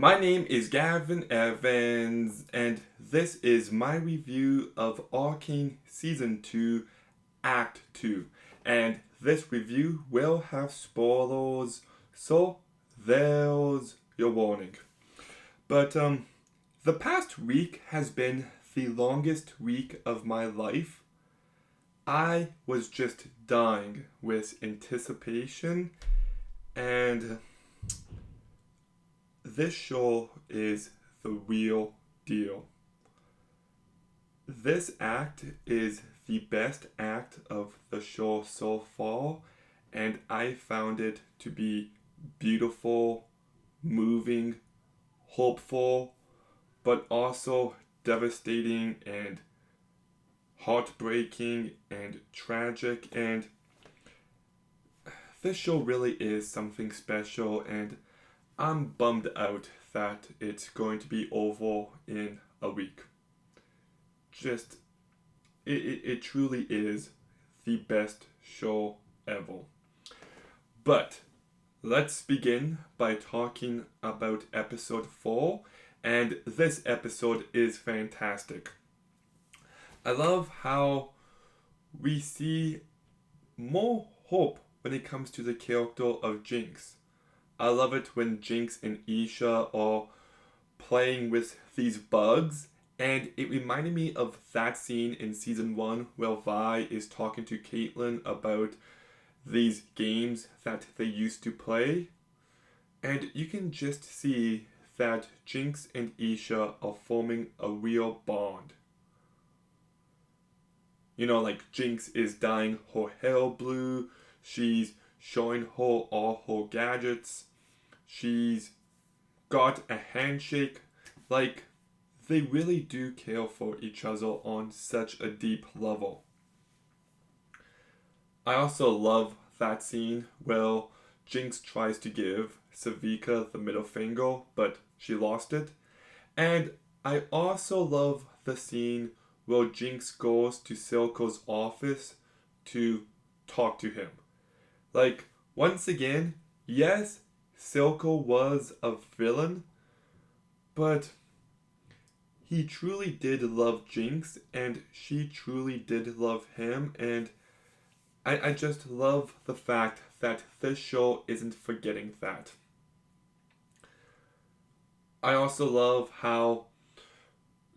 My name is Gavin Evans, and this is my review of Arcane Season 2, Act 2. And this review will have spoilers, so there's your warning. But the past week has been the longest week of my life. I was just dying with anticipation, and this show is the real deal. This act is the best act of the show so far, and I found it to be beautiful, moving, hopeful, but also devastating and heartbreaking and tragic. And this show really is something special, and I'm bummed out that it's going to be over in a week. Just, it truly is the best show ever. But let's begin by talking about episode 4, and this episode is fantastic. I love how we see more hope when it comes to the character of Jinx. I love it when Jinx and Isha are playing with these bugs, and it reminded me of that scene in season 1 where Vi is talking to Caitlyn about these games that they used to play. And you can just see that Jinx and Isha are forming a real bond. You know, like Jinx is dyeing her hair blue, she's showing her all her gadgets, she's got a handshake. Like, they really do care for each other on such a deep level. I also love that scene where Jinx tries to give Savika the middle finger, but she lost it. And I also love the scene where Jinx goes to Silco's office to talk to him. Like, once again, yes, Silco was a villain, but he truly did love Jinx, and she truly did love him, and I just love the fact that this show isn't forgetting that. I also love how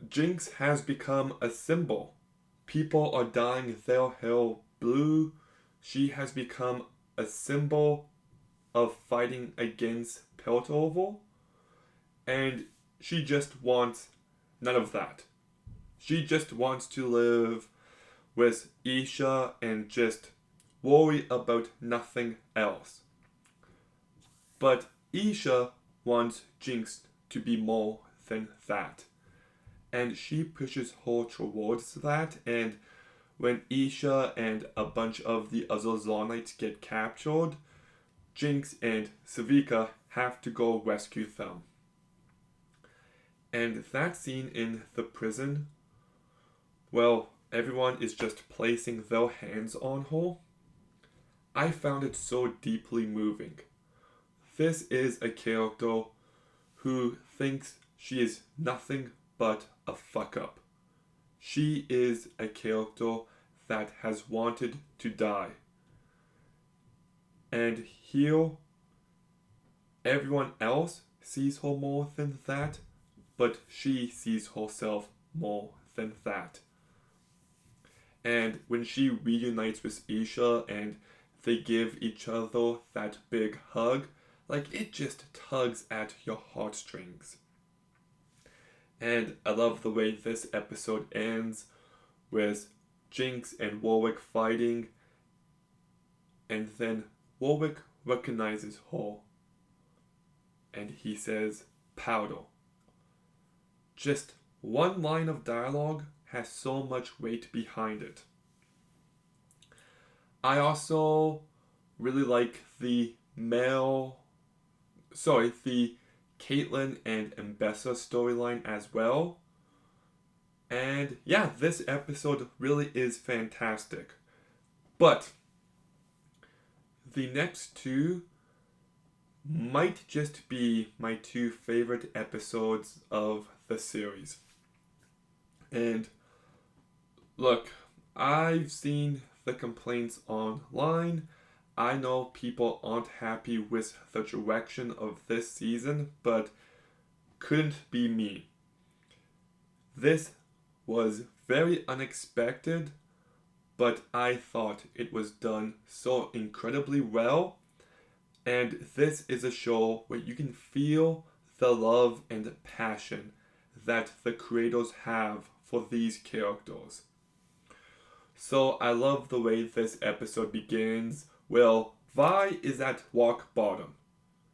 Jinx has become a symbol. People are dyeing their hair blue. She has become a symbol of fighting against Piltover, and she just wants none of that. She just wants to live with Isha and just worry about nothing else. But Isha wants Jinx to be more than that. And she pushes her towards that, and when Isha and a bunch of the other Zarnites get captured, Jinx and Savika have to go rescue them. And that scene in the prison, well, everyone is just placing their hands on her. I found it so deeply moving. This is a character who thinks she is nothing but a fuck up. She is a character that has wanted to die. And here, everyone else sees her more than that, but she sees herself more than that. And when she reunites with Isha and they give each other that big hug, like, it just tugs at your heartstrings. And I love the way this episode ends with Jinx and Warwick fighting, and then Warwick recognizes her and he says, "Powder." Just one line of dialogue has so much weight behind it. I also really like the Caitlyn and Mbessa storyline as well. And yeah, this episode really is fantastic. But the next two might just be my two favorite episodes of the series. And look, I've seen the complaints online. I know people aren't happy with the direction of this season, but couldn't be me. This was very unexpected, but I thought it was done so incredibly well. And this is a show where you can feel the love and passion that the creators have for these characters. So I love the way this episode begins. Well, Vi is at rock bottom.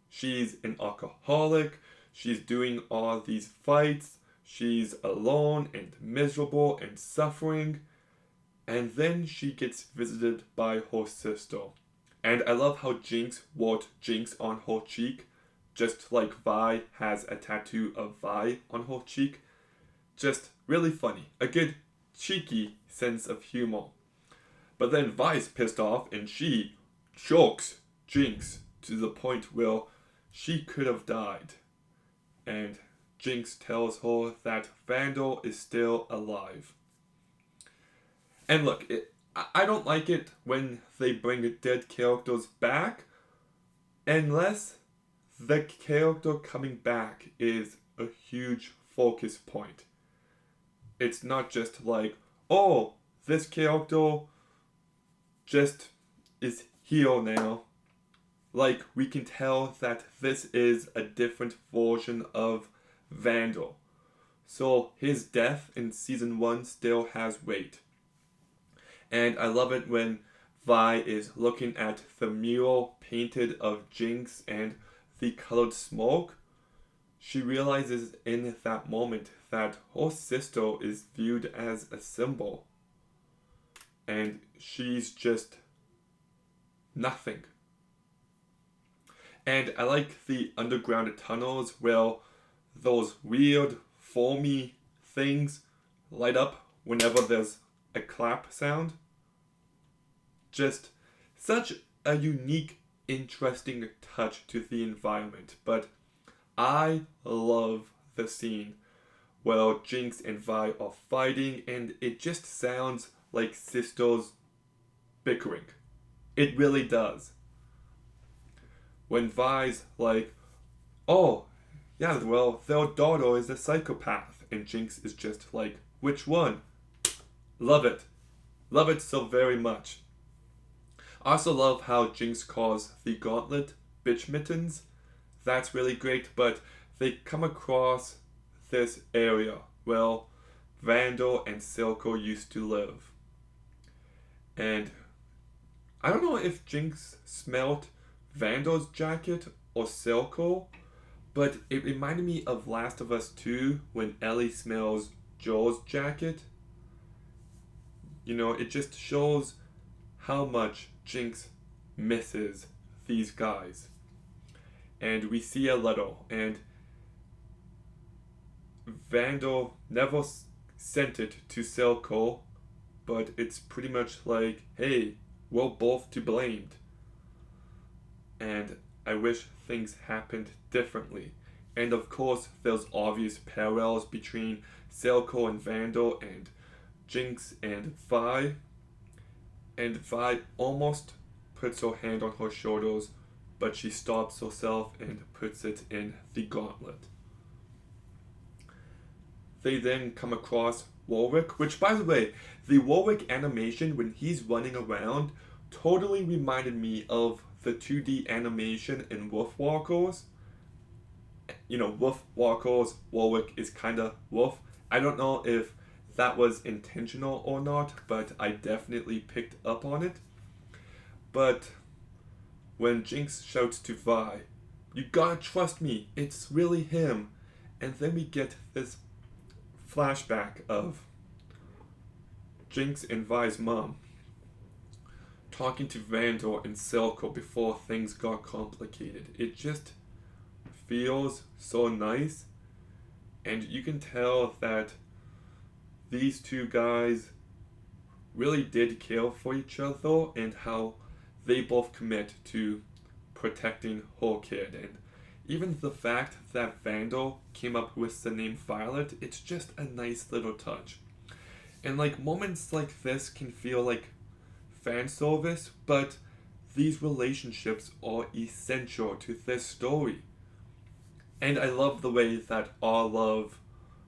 She's an alcoholic, she's doing all these fights, she's alone and miserable and suffering, and then she gets visited by her sister. And I love how Jinx wrote Jinx on her cheek, just like Vi has a tattoo of Vi on her cheek. Just really funny. A good, cheeky sense of humor. But then Vi's pissed off and she chokes Jinx to the point where she could have died. And Jinx tells her that Vandal is still alive. And look, I don't like it when they bring dead characters back unless the character coming back is a huge focus point. It's not just like, oh, this character just is here now. Like, we can tell that this is a different version of Vandal. So his death in season 1 still has weight. And I love it when Vi is looking at the mural painted of Jinx and the colored smoke. She realizes in that moment that her sister is viewed as a symbol. And she's just nothing. And I like the underground tunnels where those weird, foamy things light up whenever there's a clap sound. Just such a unique, interesting touch to the environment. But I love the scene where Jinx and Vi are fighting, and it just sounds like sisters bickering. It really does. When Vi's like, oh, yeah, well, their daughter is a psychopath. And Jinx is just like, which one? Love it. Love it so very much. I also love how Jinx calls the gauntlet bitch mittens. That's really great, but they come across this area where Vandal and Silco used to live. And I don't know if Jinx smelled Vandal's jacket or Silco, but it reminded me of Last of Us 2 when Ellie smells Joel's jacket. You know, it just shows how much Jinx misses these guys. And we see a little, and Vandal never sent it to Silco, but it's pretty much like, hey, we're both to blamed. And I wish things happened differently. And of course, there's obvious parallels between Silco and Vandal and Jinx and Vi. And Vi almost puts her hand on her shoulders, but she stops herself and puts it in the gauntlet. They then come across Warwick, which, by the way, the Warwick animation when he's running around totally reminded me of the 2D animation in Wolfwalkers. You know, Wolfwalkers, Warwick is kinda wolf. I don't know if that was intentional or not, but I definitely picked up on it. But when Jinx shouts to Vi, you gotta trust me, it's really him. And then we get this flashback of Jinx and Vi's mom talking to Vandal and Silco before things got complicated. It just feels so nice, and you can tell that these two guys really did care for each other and how they both commit to protecting her kid. And even the fact that Vandal came up with the name Violet, it's just a nice little touch. And like moments like this can feel like fan service, but these relationships are essential to this story. And I love the way that our love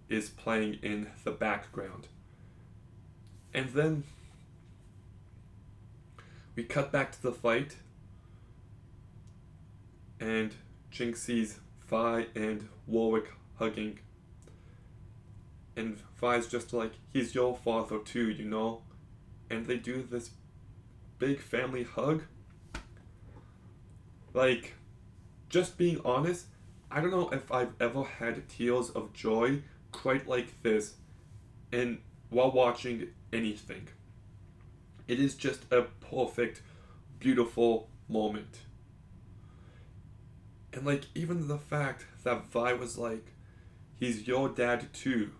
is playing in the background. And then we cut back to the fight, and Jinx sees Vi and Warwick hugging. And Vi's just like, he's your father too, you know? And they do this big family hug. Like, just being honest, I don't know if I've ever had tears of joy quite like this and while watching anything. It is just a perfect, beautiful moment. And like, even the fact that Vi was like, he's your dad too.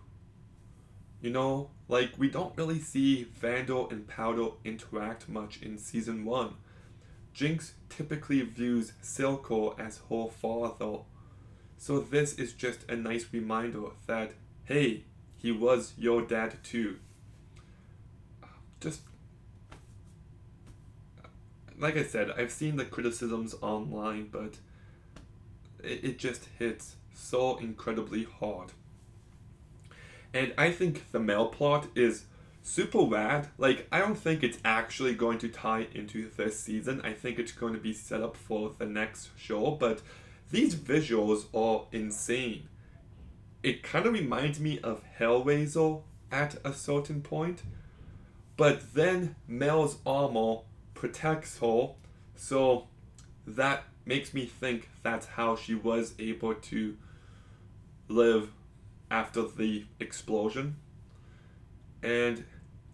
You know, like, we don't really see Vandal and Powder interact much in season 1. Jinx typically views Silco as her father. So this is just a nice reminder that, hey, he was your dad too. Just, like I said, I've seen the criticisms online, but it just hits so incredibly hard. And I think the male plot is super rad. Like, I don't think it's actually going to tie into this season. I think it's going to be set up for the next show, but these visuals are insane. It kind of reminds me of Hellraiser at a certain point, but then Mel's armor protects her, so that makes me think that's how she was able to live after the explosion. And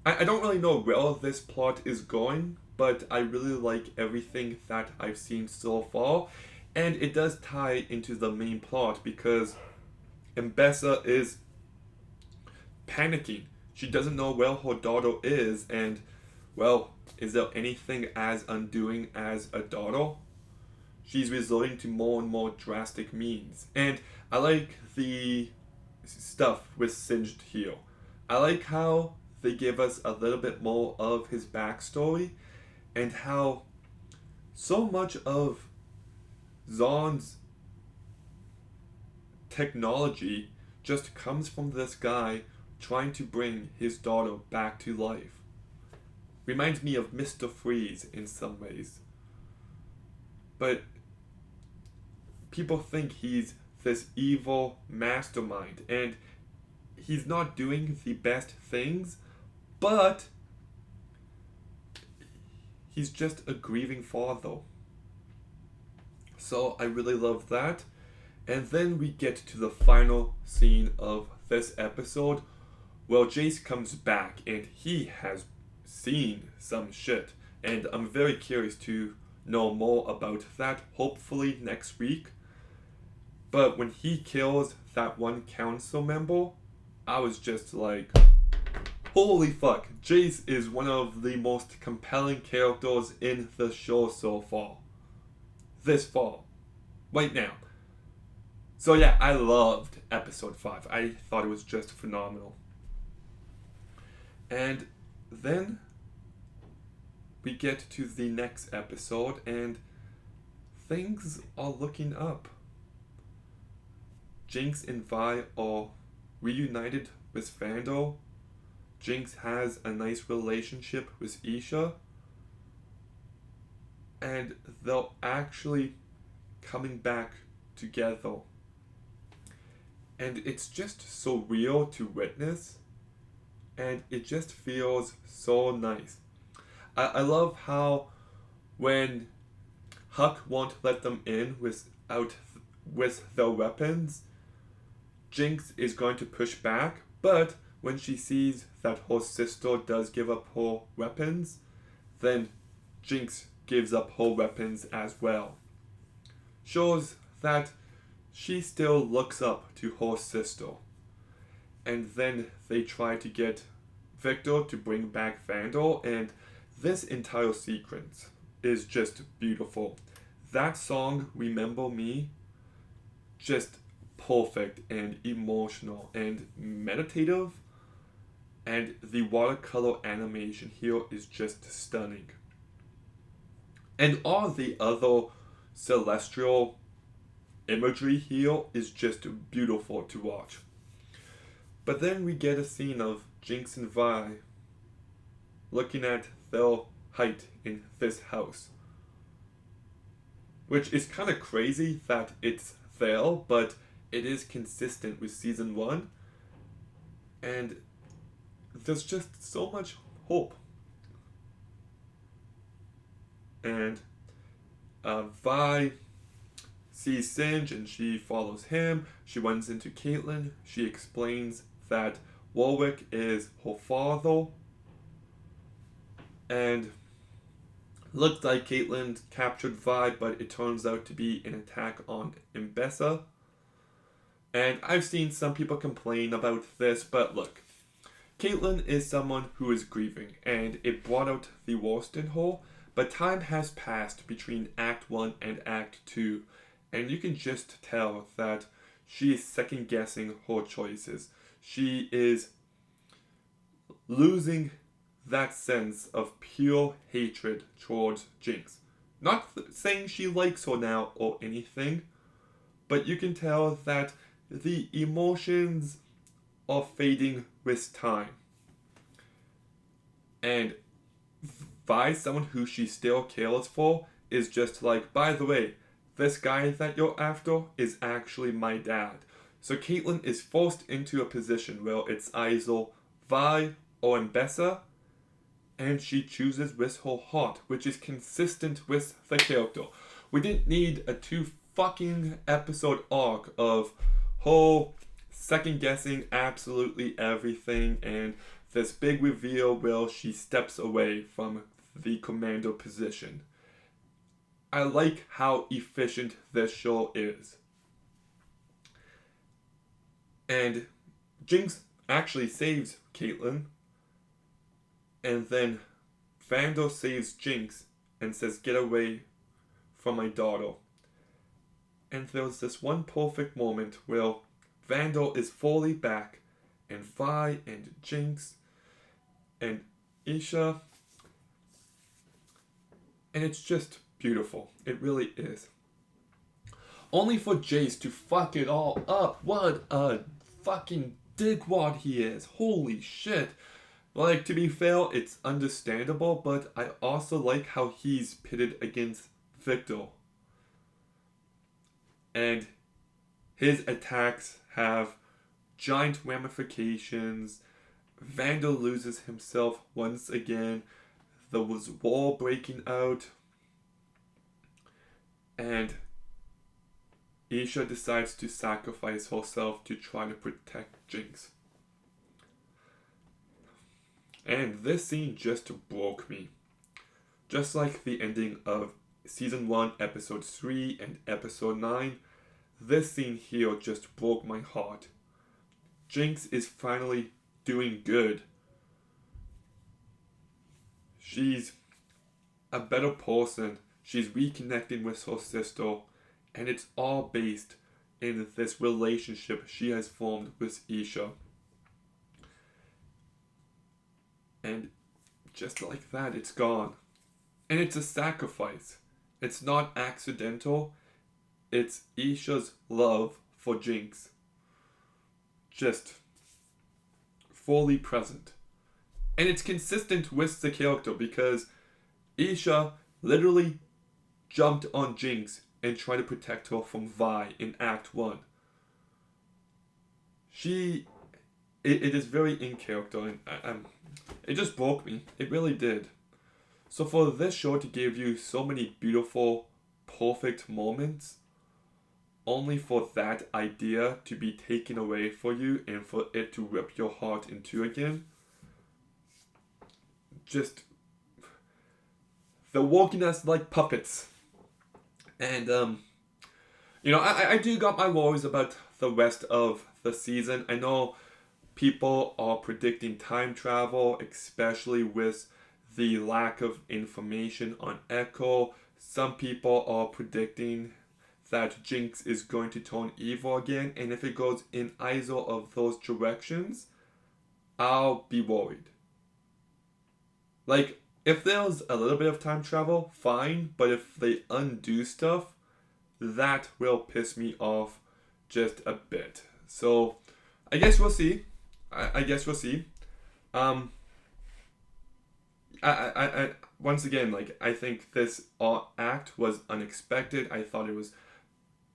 I don't really know where this plot is going, but I really like everything that I've seen so far. And it does tie into the main plot because Mbessa is panicking. She doesn't know where her daughter is, and, well, is there anything as undoing as a daughter? She's resorting to more and more drastic means. And I like the stuff with Singed here. I like how they give us a little bit more of his backstory and how so much of Zahn's technology just comes from this guy trying to bring his daughter back to life. Reminds me of Mr. Freeze in some ways. But people think he's this evil mastermind, and he's not doing the best things, but he's just a grieving father. So I really love that. And then we get to the final scene of this episode. Well, Jace comes back and he has seen some shit. And I'm very curious to know more about that, hopefully next week. But when he kills that one council member, I was just like, holy fuck, Jace is one of the most compelling characters in the show so far. This fall. Right now. So yeah, I loved episode 5. I thought it was just phenomenal. And then we get to the next episode and things are looking up. Jinx and Vi are reunited with Vandal. Jinx has a nice relationship with Isha. And they're actually coming back together. And it's just surreal to witness. And it just feels so nice. I love how when Huck won't let them in with their weapons, Jinx is going to push back, but when she sees that her sister does give up her weapons, then Jinx gives up her weapons as well. Shows that she still looks up to her sister. And then they try to get Victor to bring back Vandal, and this entire sequence is just beautiful. that song, Remember Me, just perfect and emotional and meditative. And the watercolor animation here is just stunning. And all the other celestial imagery here is just beautiful to watch. But then we get a scene of Jinx and Vi looking at their height in this house. Which is kind of crazy that it's there, but it is consistent with season 1. And there's just so much hope. And Vi sees Singe and she follows him. She runs into Caitlyn. She explains that Warwick is her father. And looks like Caitlyn captured Vi, but it turns out to be an attack on Mbessa. And I've seen some people complain about this, but look, Caitlyn is someone who is grieving, and it brought out the worst in her, but time has passed between Act 1 and Act 2, and you can just tell that she is second guessing her choices. She is losing that sense of pure hatred towards Jinx. Not saying she likes her now or anything, but you can tell that the emotions are fading with time. And Vi, someone who she still cares for, is just like, by the way, this guy that you're after is actually my dad. So Caitlyn is forced into a position where it's either Vi or Mbessa, and she chooses with her heart, which is consistent with the character. We didn't need a 2 fucking episode arc of her second guessing absolutely everything and this big reveal where she steps away from the commander position. I like how efficient this show is. And Jinx actually saves Caitlyn. And then Vandal saves Jinx and says, get away from my daughter. And there's this one perfect moment where Vandal is fully back, and Vi and Jinx and Isha. And it's just beautiful. It really is. Only for Jace to fuck it all up. What a fucking dickwad he is. Holy shit. Like, to be fair, it's understandable, but I also like how he's pitted against Victor. And his attacks have giant ramifications. Vandal loses himself once again. There was war breaking out. And Isha decides to sacrifice herself to try to protect Jinx. And this scene just broke me. Just like the ending of Season 1, Episode 3 and Episode 9, this scene here just broke my heart. Jinx is finally doing good. She's a better person. She's reconnecting with her sister. And it's all based in this relationship she has formed with Isha. And just like that, it's gone. And it's a sacrifice. It's not accidental. It's Isha's love for Jinx. Just fully present. And it's consistent with the character because Isha literally jumped on Jinx and tried to protect her from Vi in Act 1. It is very in character, and it just broke me. It really did. So for this show to give you so many beautiful, perfect moments, only for that idea to be taken away for you and for it to rip your heart in two again, just, they're working us like puppets. And, I do got my worries about the rest of the season. I know people are predicting time travel, especially with the lack of information on Echo. some people are predicting that Jinx is going to turn evil again, and if it goes in either of those directions, I'll be worried. Like, if there's a little bit of time travel, fine, but if they undo stuff, that will piss me off just a bit. So, I guess we'll see. I guess we'll see. Um, I once again, like, I think this act was unexpected. I thought it was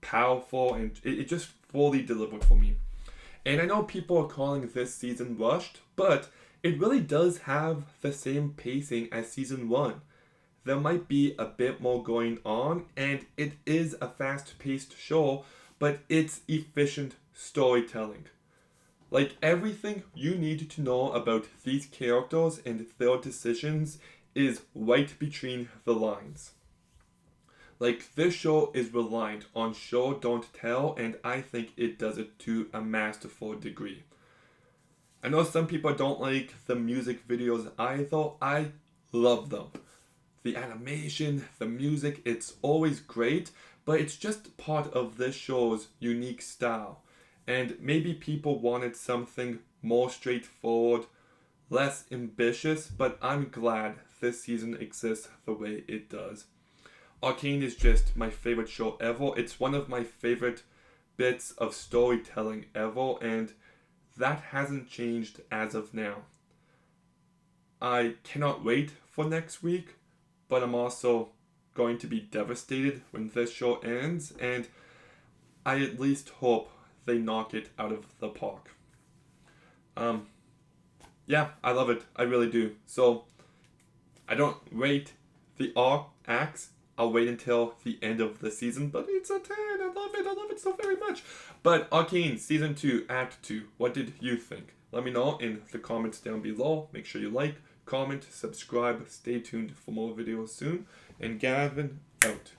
powerful, and it just fully delivered for me. And I know people are calling this season rushed, but it really does have the same pacing as season 1. There might be a bit more going on, and it is a fast-paced show, but it's efficient storytelling. Like, everything you need to know about these characters and their decisions is right between the lines. Like, this show is reliant on show don't tell, and I think it does it to a masterful degree. I know some people don't like the music videos either. I love them. The animation, the music, it's always great, but it's just part of this show's unique style. And maybe people wanted something more straightforward, less ambitious, but I'm glad this season exists the way it does. Arcane is just my favorite show ever. It's one of my favorite bits of storytelling ever, and that hasn't changed as of now. I cannot wait for next week, but I'm also going to be devastated when this show ends, and I at least hope they knock it out of the park. Yeah, I love it. I really do. So, I don't rate the acts. I'll wait until the end of the season, but it's a 10. I love it. I love it so very much. But Arcane Season 2, Act 2, what did you think? Let me know in the comments down below. Make sure you like, comment, subscribe. Stay tuned for more videos soon. And Gavin, out.